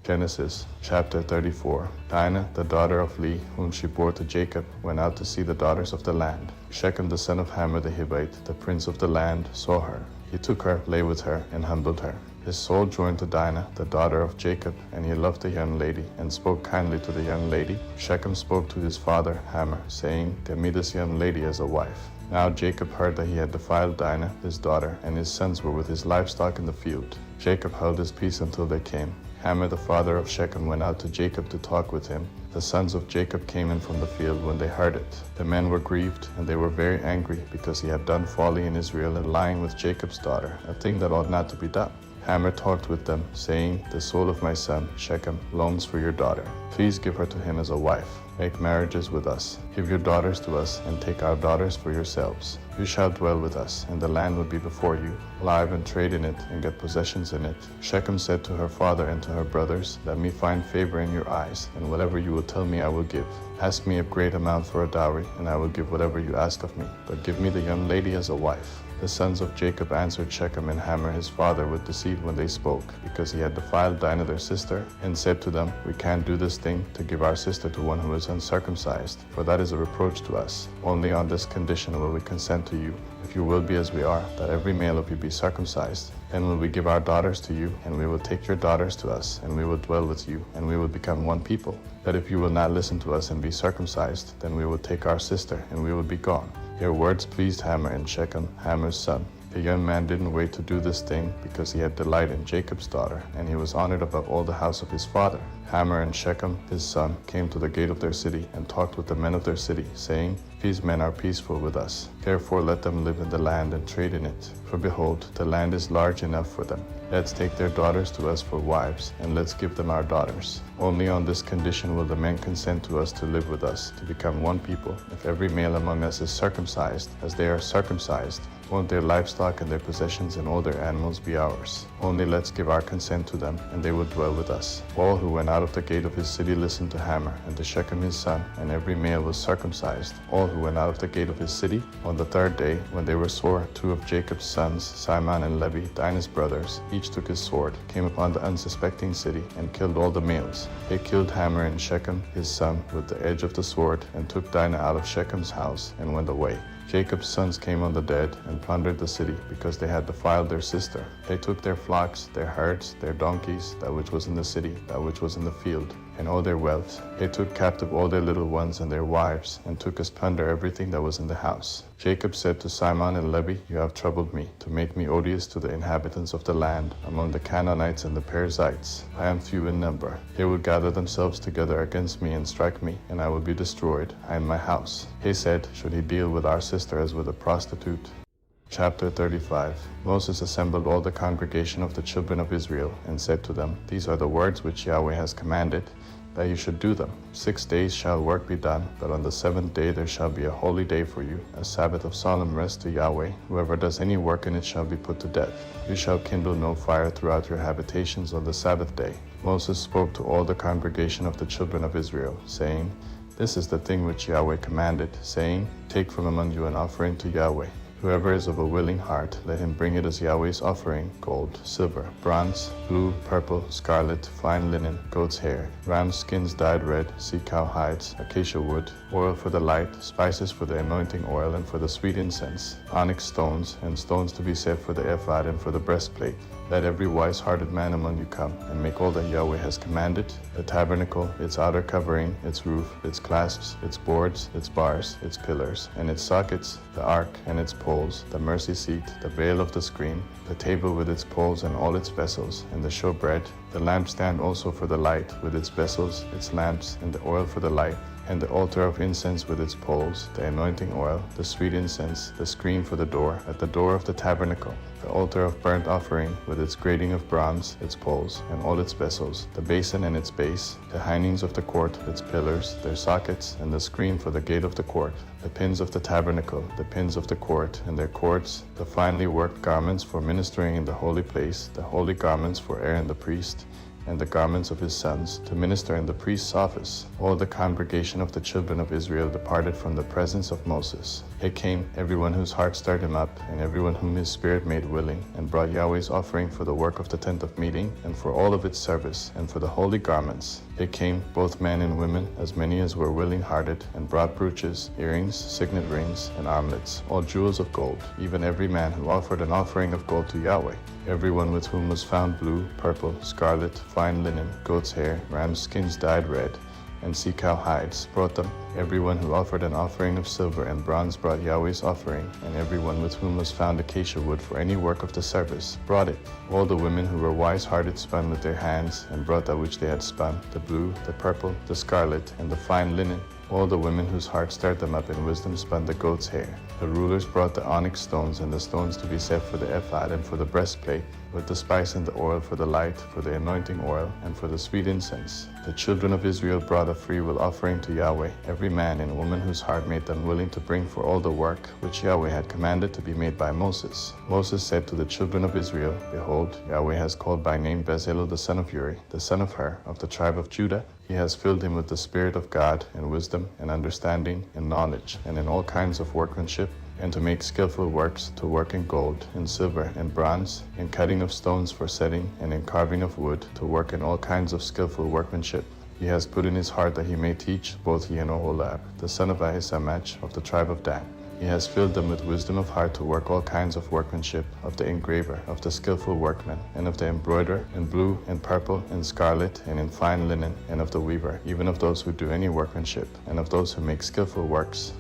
Genesis chapter 34. Dinah, the daughter of Leah, whom she bore to Jacob, went out to see the daughters of the land. Shechem the son of Hamor the Hivite, the prince of the land, saw her. He took her, lay with her, and humbled her. His soul joined to Dinah, the daughter of Jacob, and he loved the young lady, and spoke kindly to the young lady. Shechem spoke to his father Hamor, saying, Get me this young lady as a wife. Now Jacob heard that he had defiled Dinah, his daughter, and his sons were with his livestock in the field. Jacob held his peace until they came. Hamor the father of Shechem went out to Jacob to talk with him. The sons of Jacob came in from the field when they heard it. The men were grieved, and they were very angry, because he had done folly in Israel and lying with Jacob's daughter, a thing that ought not to be done. Hamor talked with them, saying, The soul of my son, Shechem, longs for your daughter. Please give her to him as a wife. Make marriages with us. Give your daughters to us, and take our daughters for yourselves. You shall dwell with us, and the land will be before you. Live and trade in it, and get possessions in it. Shechem said to her father and to her brothers, Let me find favor in your eyes, and whatever you will tell me I will give. Ask me a great amount for a dowry, and I will give whatever you ask of me. But give me the young lady as a wife. The sons of Jacob answered Shechem and Hamor his father with deceit when they spoke, because he had defiled Dinah their sister, and said to them, We can't do this thing to give our sister to one who is uncircumcised, for that is a reproach to us. Only on this condition will we consent to you, if you will be as we are, that every male of you be circumcised. Then will we give our daughters to you, and we will take your daughters to us, and we will dwell with you, and we will become one people. That if you will not listen to us and be circumcised, then we will take our sister, and we will be gone. Their words pleased Hamor and Shechem, Hamor's son. The young man didn't wait to do this thing, because he had delight in Jacob's daughter, and he was honored above all the house of his father. Hamor and Shechem, his son, came to the gate of their city, and talked with the men of their city, saying, These men are peaceful with us. Therefore let them live in the land and trade in it. For behold, the land is large enough for them. Let's take their daughters to us for wives, and let's give them our daughters. Only on this condition will the men consent to us to live with us, to become one people, if every male among us is circumcised, as they are circumcised. Won't their livestock and their possessions and all their animals be ours? Only let's give our consent to them, and they will dwell with us. All who went out of the gate of his city listened to Hamor, and to Shechem his son, and every male was circumcised. All who went out of the gate of his city, on the third day, when they were sore, two of Jacob's sons, Simon and Levi, Dinah's brothers, each took his sword, came upon the unsuspecting city, and killed all the males. They killed Hamor and Shechem his son with the edge of the sword, and took Dinah out of Shechem's house, and went away. Jacob's sons came on the dead, and plundered the city, because they had defiled their sister. They took their flocks, their herds, their donkeys, that which was in the city, that which was in the field, and all their wealth. They took captive all their little ones and their wives, and took as plunder everything that was in the house. Jacob said to Simon and Levi, You have troubled me, to make me odious to the inhabitants of the land, among the Canaanites and the Perizzites. I am few in number. They will gather themselves together against me and strike me, and I will be destroyed, I and my house. He said, Should he deal with our sister as with a prostitute? Chapter 35. Moses assembled all the congregation of the children of Israel, and said to them, These are the words which Yahweh has commanded, that you should do them. 6 days shall work be done, but on the 7th day there shall be a holy day for you, a Sabbath of solemn rest to Yahweh. Whoever does any work in it shall be put to death. You shall kindle no fire throughout your habitations on the Sabbath day. Moses spoke to all the congregation of the children of Israel, saying, This is the thing which Yahweh commanded, saying, Take from among you an offering to Yahweh. Whoever is of a willing heart, let him bring it as Yahweh's offering, gold, silver, bronze, blue, purple, scarlet, fine linen, goat's hair, ram skins dyed red, sea cow hides, acacia wood, oil for the light, spices for the anointing oil and for the sweet incense, onyx stones, and stones to be set for the ephod and for the breastplate. Let every wise-hearted man among you come, and make all that Yahweh has commanded, the tabernacle, its outer covering, its roof, its clasps, its boards, its bars, its pillars, and its sockets, the ark and its poles, the mercy seat, the veil of the screen, the table with its poles and all its vessels, and the showbread, the lampstand also for the light, with its vessels, its lamps, and the oil for the light, and the altar of incense with its poles, the anointing oil, the sweet incense, the screen for the door, at the door of the tabernacle, the altar of burnt offering with its grating of bronze, its poles, and all its vessels, the basin and its base, the hangings of the court, its pillars, their sockets, and the screen for the gate of the court, the pins of the tabernacle, the pins of the court, and their cords, the finely worked garments for ministering in the holy place, the holy garments for Aaron the priest, and the garments of his sons, to minister in the priest's office. All the congregation of the children of Israel departed from the presence of Moses. They came, everyone whose heart stirred him up, and everyone whom his spirit made willing, and brought Yahweh's offering for the work of the tent of meeting, and for all of its service, and for the holy garments. They came, both men and women, as many as were willing-hearted, and brought brooches, earrings, signet rings, and armlets, all jewels of gold, even every man who offered an offering of gold to Yahweh. Everyone with whom was found blue, purple, scarlet, fine linen, goat's hair, ram's skins dyed red, and sea cow hides brought them. Everyone who offered an offering of silver and bronze brought Yahweh's offering, and everyone with whom was found acacia wood for any work of the service brought it. All the women who were wise-hearted spun with their hands, and brought that which they had spun, the blue, the purple, the scarlet, and the fine linen. All the women whose heart stirred them up in wisdom spun the goat's hair. The rulers brought the onyx stones and the stones to be set for the ephod and for the breastplate, with the spice and the oil for the light, for the anointing oil, and for the sweet incense. The children of Israel brought a freewill offering to Yahweh, every man and woman whose heart made them willing to bring for all the work which Yahweh had commanded to be made by Moses. Moses said to the children of Israel, Behold, Yahweh has called by name Bezalel the son of Uri, the son of Hur, of the tribe of Judah. He has filled him with the Spirit of God, and wisdom, and understanding, and knowledge, and in all kinds of workmanship, and to make skillful works, to work in gold, in silver, and bronze, in cutting of stones for setting, and in carving of wood, to work in all kinds of skillful workmanship. He has put in his heart that he may teach both he and Oholab, the son of Ahisamach, of the tribe of Dan. He has filled them with wisdom of heart to work all kinds of workmanship, of the engraver, of the skillful workman, and of the embroiderer, in blue, and purple, and scarlet, and in fine linen, and of the weaver, even of those who do any workmanship, and of those who make skillful works.